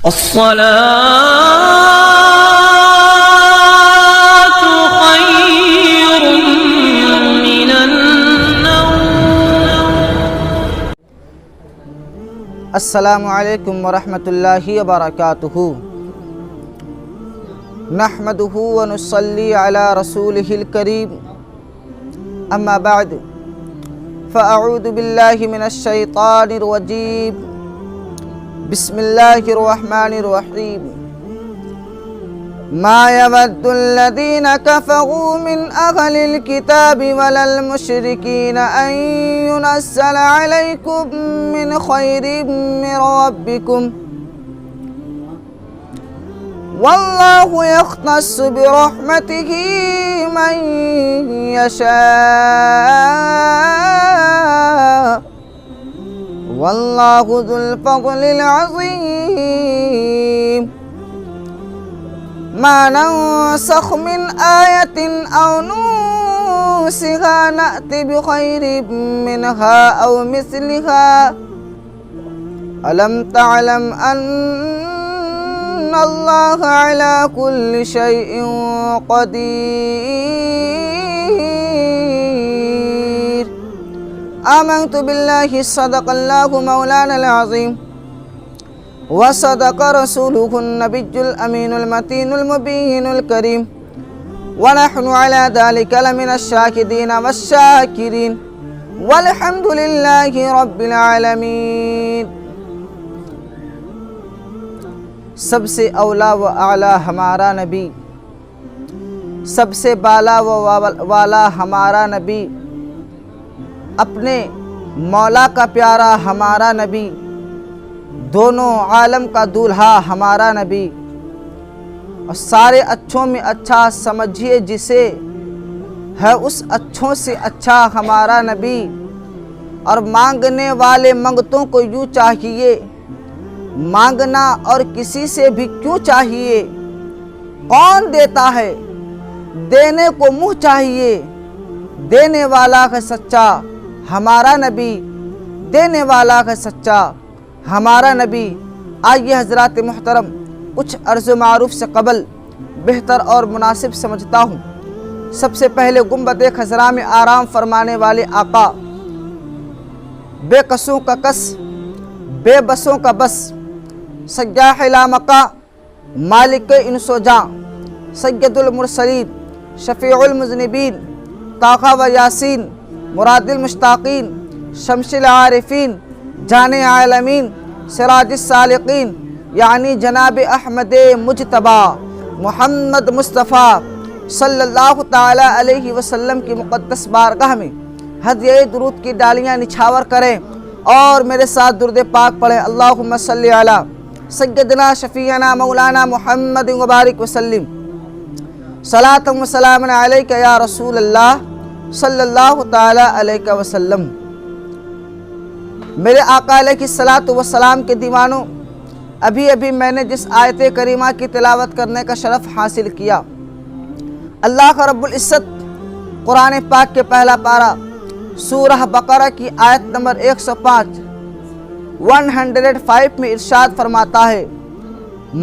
الصلاة خير من النوم. السلام علیکم ورحمۃ اللہ وبرکاتہ. نحمدہ ونصلی علی رسولہ الکریم. اما بعد فاعوذ باللہ من الشیطان الرجیم. بسم اللہ الرحمن الرحیم. ما يود الذين كفروا من أهل الكتاب ولا المشركين أن ينزل عليكم من خير من ربكم والله يختص برحمته من يشاء والله ذو الفضل العظيم. ما ننسخ من آية أو ننسها نأتي بخير منها أو مثلها ألم تعلم أن الله على كل شيء قدير. آمنت بالله صدق الله مولانا العظيم وصدق رسوله النبي الأمين المتين المبين الكريم ونحن على ذلك لمن الشاكرين والشاكرين والحمد لله رب العالمين. سب سے اولا و اعلیٰ ہمارا نبی، سب سے بالا و والا ہمارا نبی، اپنے مولا کا پیارا ہمارا نبی، دونوں عالم کا دولہا ہمارا نبی، اور سارے اچھوں میں اچھا سمجھیے جسے ہے اس اچھوں سے اچھا ہمارا نبی. اور مانگنے والے منگتوں کو یوں چاہیے، مانگنا اور کسی سے بھی کیوں چاہیے. کون دیتا ہے دینے کو منہ چاہیے. دینے والا ہے سچا ہمارا نبی، دینے والا ہے سچا ہمارا نبی. آئیے حضرات محترم، کچھ عرض و معروف سے قبل بہتر اور مناسب سمجھتا ہوں سب سے پہلے گنبد خضراء میں آرام فرمانے والے آقا، بے قصوں کا کس بے بسوں کا بس، سیاح لامقا مالک انس و جاں، سید المرسلین شفیع المذنبین، طٰہٰ و یاسین مراد المشتاقین، شمس العارفین جان عالمین، سراج السالقین، یعنی جناب احمد مجتبیٰ محمد مصطفیٰ صلی اللہ تعالیٰ علیہ وسلم کی مقدس بارگاہ میں ہدیہ درود کی ڈالیاں نچھاور کریں اور میرے ساتھ درود پاک پڑھیں. اللہم صلی علی سیدنا شفیعنا مولانا محمد وبارک وسلم. صلاۃ و سلام علیک یا رسول اللہ صلی اللہ تعالیٰ علیہ وسلم. میرے آقا علیہ الصلاۃ والسلام کے دیوانوں، ابھی میں نے جس آیت کریمہ کی تلاوت کرنے کا شرف حاصل کیا، اللہ رب العزت قرآن پاک کے پہلا پارہ سورہ بقرہ کی آیت نمبر 105 میں ارشاد فرماتا ہے: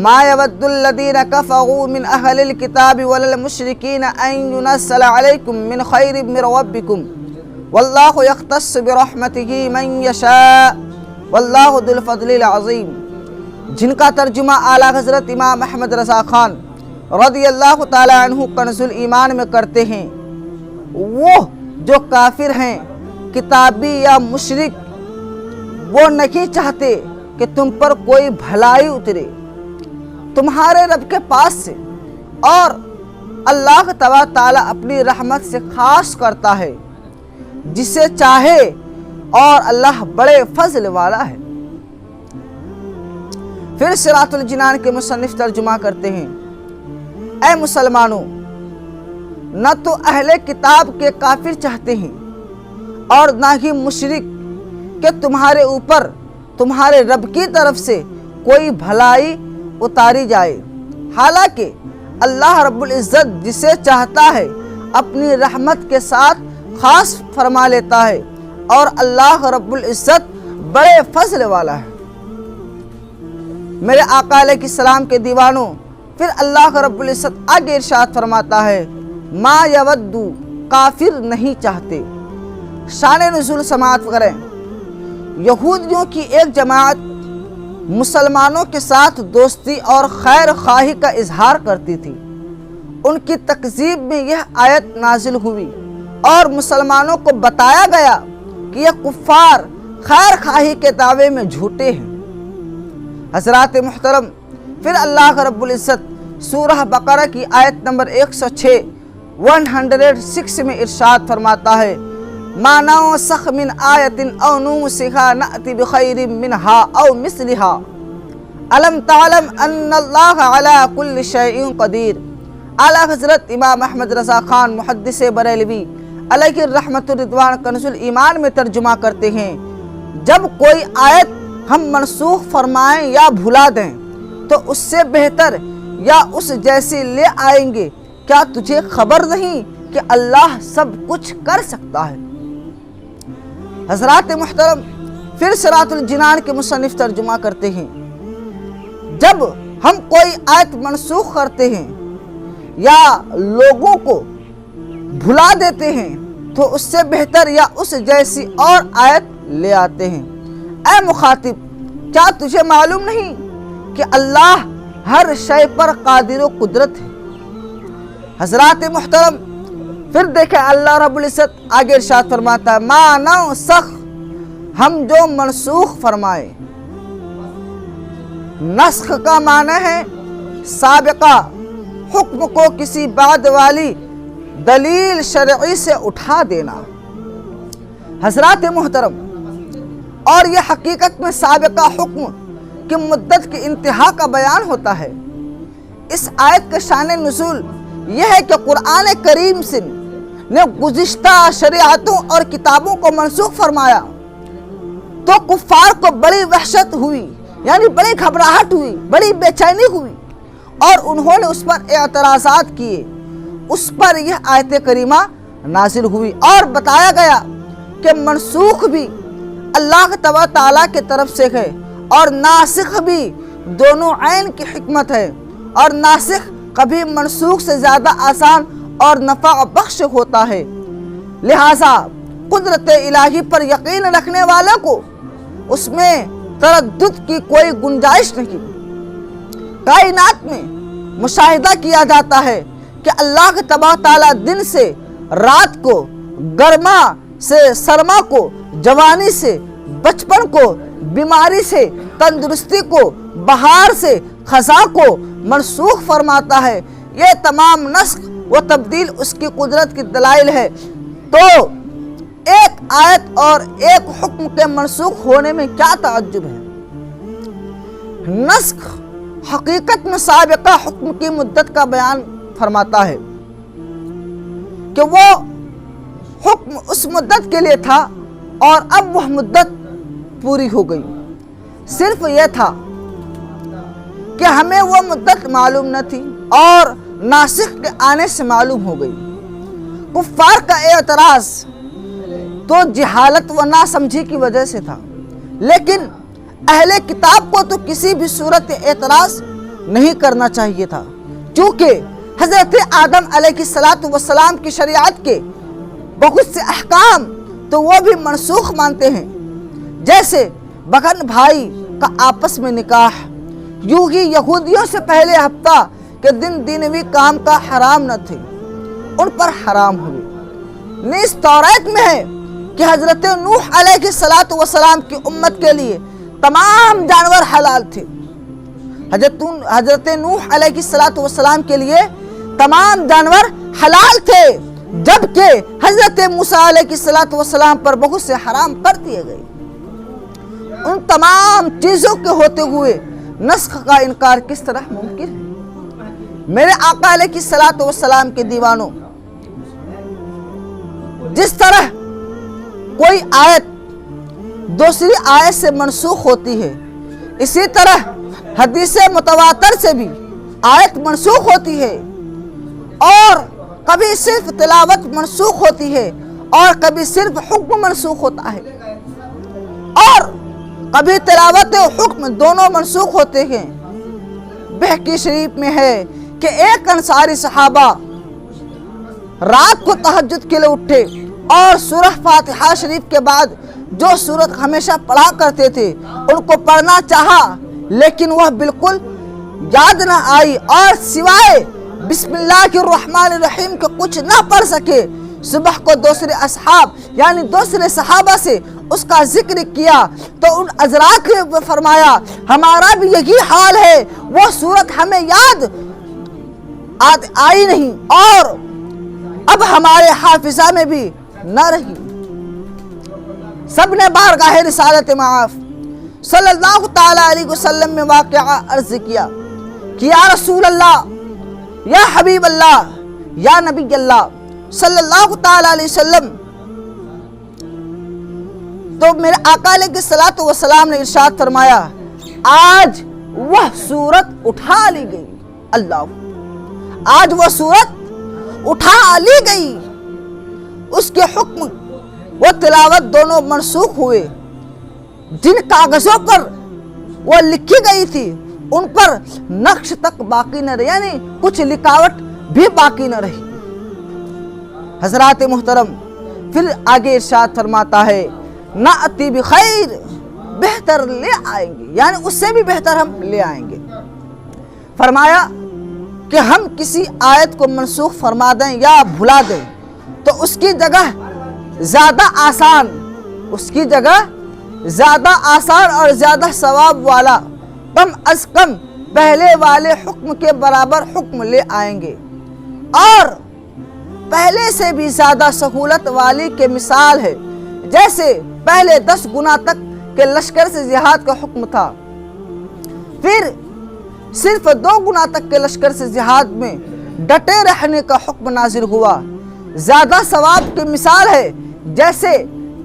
ما يود الذين كفروا من اهل الكتاب ولا المشركين ان ينزل عليكم من خير من ربكم والله يختص برحمته من يشاء والله ذو الفضل العظيم. جن کا ترجمہ اعلیٰ حضرت امام احمد رضا خان رضی اللہ تعالی عنہ کنز الایمان میں کرتے ہیں، وہ جو کافر ہیں، کتابی یا مشرک، وہ نہیں چاہتے کہ تم پر کوئی بھلائی اترے تمہارے رب کے پاس سے، اور اللہ تبارک تعالیٰ اپنی رحمت سے خاص کرتا ہے جسے چاہے، اور اللہ بڑے فضل والا ہے. پھر صراط الجنان کے مصنف ترجمہ کرتے ہیں: اے مسلمانوں، نہ تو اہل کتاب کے کافر چاہتے ہیں اور نہ ہی مشرک کہ تمہارے اوپر تمہارے رب کی طرف سے کوئی بھلائی اتاری جائے، حالانکہ اللہ رب العزت جسے چاہتا ہے اپنی رحمت کے ساتھ خاص فرما لیتا ہے، اور اللہ رب العزت بڑے فضل والا ہے. میرے آقا علیہ السلام کے دیوانوں، پھر اللہ رب العزت آگے ارشاد فرماتا ہے ما یودو، کافر نہیں چاہتے۔ شان نزول سماعت کریں۔ یہودیوں کی ایک جماعت مسلمانوں کے ساتھ دوستی اور خیر خواہی کا اظہار کرتی تھی۔ ان کی تکذیب میں یہ آیت نازل ہوئی اور مسلمانوں کو بتایا گیا کہ یہ کفار خیر خواہی کے دعوے میں جھوٹے ہیں۔ حضرات محترم، پھر اللہ رب العزت سورہ بقرہ کی آیت نمبر 106 میں ارشاد فرماتا ہے ما ننسخ من آیت او ننسخها نأتی بخیر منہا او مثلہا الم تعلم ان اللہ علی کل شیء قدیر۔ اعلیٰ حضرت امام احمد رضا خان محدث بریلوی علیہ الرحمت الرضوان کنز الایمان میں ترجمہ کرتے ہیں، جب کوئی آیت ہم منسوخ فرمائیں یا بھلا دیں تو اس سے بہتر یا اس جیسی لے آئیں گے، کیا تجھے خبر نہیں کہ اللہ سب کچھ کر سکتا ہے۔ حضرات محترم، پھر صراط الجنان کے مصنف ترجمہ کرتے ہیں، جب ہم کوئی آیت منسوخ کرتے ہیں یا لوگوں کو بھلا دیتے ہیں تو اس سے بہتر یا اس جیسی اور آیت لے آتے ہیں۔ اے مخاطب، کیا تجھے معلوم نہیں کہ اللہ ہر شے پر قادر و قدرت ہے۔ حضرات محترم، پھر دیکھیں اللہ رب العزت آگے ارشاد فرماتا ہے ما ننسخ، ہم جو منسوخ فرمائے۔ نسخ کا معنی ہے سابقہ حکم کو کسی بعد والی دلیل شرعی سے اٹھا دینا۔ حضرات محترم، اور یہ حقیقت میں سابقہ حکم کی مدت کی انتہا کا بیان ہوتا ہے۔ اس آیت کا شان نزول یہ ہے کہ قرآن کریم سے نے گزشتہ شریعتوں اور کتابوں کو منسوخ فرمایا تو کفار کو بڑی وحشت ہوئی، یعنی بڑی گھبراہٹ ہوئی، بڑی بے چینی ہوئی، اور انہوں نے اس پر اعتراضات کیے۔ اس پر یہ آیت کریمہ نازل ہوئی اور بتایا گیا کہ منسوخ بھی اللہ تعالیٰ کی طرف سے ہے اور ناسخ بھی، دونوں عین کی حکمت ہے، اور ناسخ کبھی منسوخ سے زیادہ آسان اور نفع بخش ہوتا ہے۔ لہٰذا قدرت الہی پر یقین رکھنے والوں کو اس میں تردد کی کوئی گنجائش نہیں۔ کائنات میں مشاہدہ کیا جاتا ہے کہ اللہ تبارک تعالیٰ دن سے رات کو، گرما سے سرما کو، جوانی سے بچپن کو، بیماری سے تندرستی کو، بہار سے خزاں کو منسوخ فرماتا ہے۔ یہ تمام نسخ و تبدیل اس کی قدرت کی دلائل ہے۔ تو ایک آیت اور ایک حکم کے منسوخ ہونے میں کیا تعجب ہے؟ نسخ حقیقت میں سابقہ حکم کی مدت کا بیان فرماتا ہے کہ وہ حکم اس مدت کے لیے تھا اور اب وہ مدت پوری ہو گئی۔ صرف یہ تھا کہ ہمیں وہ مدت معلوم نہ تھی اور ناسخ کے آنے سے معلوم ہو گئی۔ کفار کا اعتراض تو جہالت و ناسمجھی کی وجہ سے تھا، لیکن اہل کتاب کو تو کسی بھی صورت اعتراض نہیں کرنا چاہیے تھا، کیونکہ حضرت آدم علیہ السلام کی شریعت کے بہت سے احکام تو وہ بھی منسوخ مانتے ہیں، جیسے بہن بھائی کا آپس میں نکاح۔ یوں ہی یہودیوں سے پہلے ہفتہ کے دن دینوی کام کا حرام نہ تھے، ان پر حرام ہوئے۔ نیز توریت میں ہے کہ حضرت نوح علیہ السلام کی امت کے لیے تمام جانور حلال تھے۔ حضرت نوح علیہ السلام کے لیے تمام جانور حلال تھے، جبکہ حضرت موسیٰ علیہ السلام پر بہت سے حرام کر دیے گئے۔ ان تمام چیزوں کے ہوتے ہوئے نسخ کا انکار کس طرح ممکن ہے؟ میرے آقا علیہ السلام کے دیوانوں، جس طرح کوئی آیت دوسری آیت سے منسوخ ہوتی ہے، اسی طرح حدیث متواتر سے بھی آیت منسوخ ہوتی ہے، اور کبھی صرف تلاوت منسوخ ہوتی ہے اور کبھی صرف حکم منسوخ ہوتا ہے، اور کبھی تلاوت و حکم دونوں منسوخ ہوتے ہیں۔ بہقی شریف میں ہے کہ ایک انصاری صحابہ رات کو تہجد کے لیے اٹھے اور سورہ فاتحہ شریف کے بعد جو سورت ہمیشہ پڑھا کرتے تھے ان کو پڑھنا چاہا، لیکن وہ بالکل یاد نہ آئی اور سوائے بسم اللہ الرحمن الرحیم کے کچھ نہ پڑھ سکے۔ صبح کو دوسرے اصحاب یعنی دوسرے صحابہ سے اس کا ذکر کیا تو ان حضرات نے فرمایا ہمارا بھی یہی حال ہے، وہ صورت ہمیں یاد آئی نہیں اور اب ہمارے حافظہ میں بھی نہ رہی۔ سب نے بارگاہ رسالت معاف صلی اللہ تعالی علیہ وسلم میں واقعہ عرض کیا کہ یا رسول اللہ، یا حبیب اللہ، یا نبی اللہ صلی اللہ تعالی علیہ وسلم، تو میرے آقا علیہ الصلوۃ والسلام نے ارشاد فرمایا آج وہ صورت اٹھا لی گئی۔ اللہ، آج وہ صورت اٹھا لی گئی، اس کے حکم و تلاوت دونوں منسوخ ہوئے۔ جن کاغذوں پر وہ لکھی گئی تھی ان پر نقش تک باقی نہ رہی، یعنی کچھ لکھاوٹ بھی باقی نہ رہی۔ حضرات محترم، پھر آگے ارشاد فرماتا ہے نأتی بخیر، بہتر لے آئیں گے، یعنی اس سے بھی بہتر ہم لے آئیں گے۔ فرمایا کہ ہم کسی آیت کو منسوخ فرما دیں یا بھلا دیں تو اس کی جگہ زیادہ آسان، اس کی جگہ زیادہ آسان اور زیادہ ثواب والا کم از کم پہلے والے حکم کے برابر حکم لے آئیں گے، اور پہلے سے بھی زیادہ سہولت والی کے مثال ہے جیسے پہلے 10 گنا تک کے لشکر سے جہاد کا حکم تھا، پھر صرف 2 گنا تک کے لشکر سے جہاد میں ڈٹے رہنے کا حکم نازل ہوا۔ زیادہ ثواب کی مثال ہے جیسے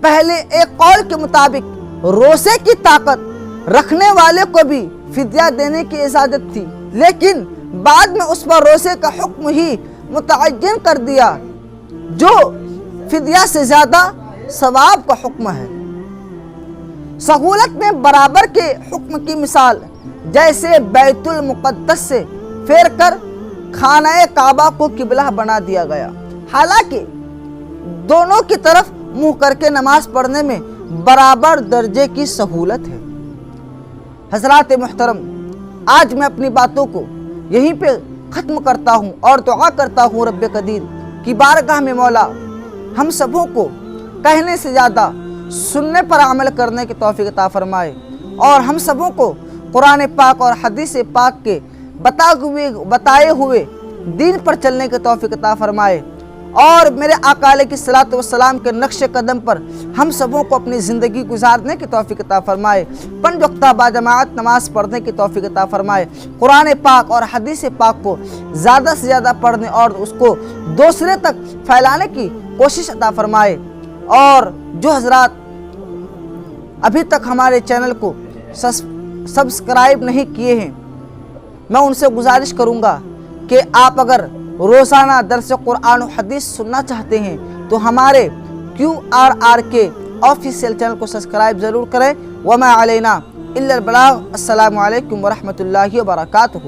پہلے ایک قول کے مطابق روزے کی طاقت رکھنے والے کو بھی فدیہ دینے کی اجازت تھی، لیکن بعد میں اس پر روزے کا حکم ہی متعین کر دیا جو فدیہ سے زیادہ ثواب کا حکم ہے۔ سہولت میں برابر کے حکم کی مثال جیسے بیت المقدس سے پھیر کر خانہ کعبہ کو قبلہ بنا دیا گیا، حالانکہ دونوں کی طرف منہ کر کے نماز پڑھنے میں برابر درجے کی سہولت ہے۔ حضرات محترم، آج میں اپنی باتوں کو یہیں پہ ختم کرتا ہوں اور دعا کرتا ہوں رب قدیر کی بارگاہ میں مولا ہم سبوں کو کہنے سے زیادہ سننے پر عمل کرنے کی توفیق عطا فرمائے، اور ہم سبوں کو قرآن پاک اور حدیث پاک کے بتائے ہوئے دین پر چلنے کی توفیق عطا فرمائے، اور میرے آقا علیہ الصلوۃ والسلام کے نقش قدم پر ہم سبوں کو اپنی زندگی گزارنے کی توفیق عطا فرمائے، 5 وقتہ باجماعت نماز پڑھنے کی توفیق عطا فرمائے، قرآن پاک اور حدیث پاک کو زیادہ سے زیادہ پڑھنے اور اس کو دوسرے تک پھیلانے کی کوشش عطا فرمائے۔ اور جو حضرات ابھی تک ہمارے چینل کو سبسکرائب نہیں کیے ہیں، میں ان سے گزارش کروں گا کہ آپ اگر روزانہ درس قرآن و حدیث سننا چاہتے ہیں تو ہمارے QRR کے آفیشیل چینل کو سبسکرائب ضرور کریں۔ وما علینا الا البلاغ۔ السلام علیکم ورحمۃ اللہ وبرکاتہ۔